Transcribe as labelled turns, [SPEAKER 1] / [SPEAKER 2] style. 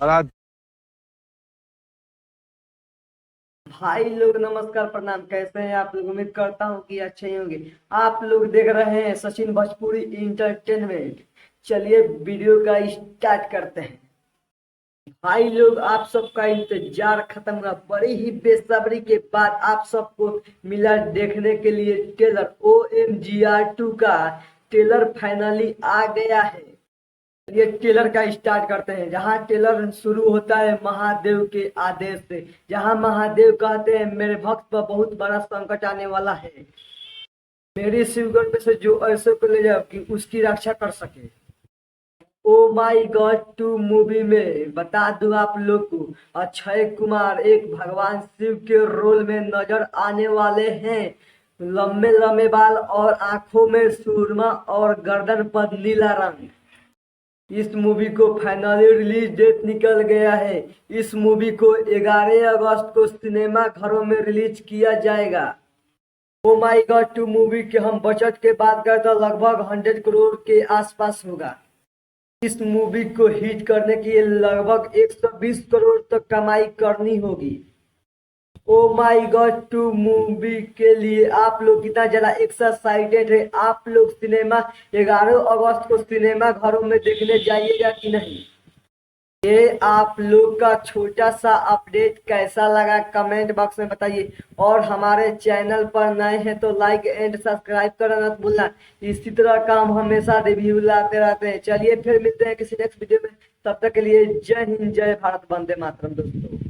[SPEAKER 1] बड़ा।
[SPEAKER 2] भाई लोग नमस्कार प्रणाम। कैसे हैं आप लोग? उम्मीद करता हूँ कि अच्छे ही होंगे। आप लोग देख रहे हैं सचिन भोजपुरी इंटरटेनमेंट। चलिए वीडियो का स्टार्ट करते हैं। भाई लोग, आप सबका इंतजार खत्म हुआ। बड़ी ही बेसब्री के बाद आप सबको मिला देखने के लिए ट्रेलर। OMGR 2 का ट्रेलर फाइनली आ गया है। ये ट्रेलर का स्टार्ट करते हैं। जहाँ ट्रेलर शुरू होता है महादेव के आदेश से, जहाँ महादेव कहते हैं मेरे भक्त पर बहुत बड़ा संकट आने वाला है। मेरी शिवगढ़ में से जो ऐसे को ले जाओ कि उसकी रक्षा कर सके। ओ माई गॉड 2 मूवी में बता दूं आप लोग को, अक्षय कुमार एक भगवान शिव के रोल में नजर आने वाले हैं। लंबे लंबे बाल और आंखों में सुरमा और गर्दन पर नीला रंग। इस मूवी को फाइनली रिलीज डेट निकल गया है। इस मूवी को 11 अगस्त को सिनेमा घरों में रिलीज किया जाएगा। ओ माई गॉड 2 मूवी के हम बजट के बात करें तो लगभग 100 करोड़ के आसपास होगा। इस मूवी को हिट करने के लिए लगभग 120 करोड़ तक कमाई करनी होगी। ओ माई गॉड 2 मूवी के लिए आप लोग कितना ज्यादा एक्साइटेड है? आप लोग सिनेमा 11 अगस्त को सिनेमा घरों में देखने जाइएगा कि नहीं? ये आप लोग का छोटा सा अपडेट कैसा लगा कमेंट बॉक्स में बताइए। और हमारे चैनल पर नए हैं तो लाइक एंड सब्सक्राइब करना मत भूलना। इसी तरह का हम हमेशा रिव्यू लाते रहते हैं। चलिए फिर मिलते हैं किसी नेक्स्ट वीडियो में। तब तक के लिए जय हिंद, जय भारत, वंदे मातरम दोस्तों।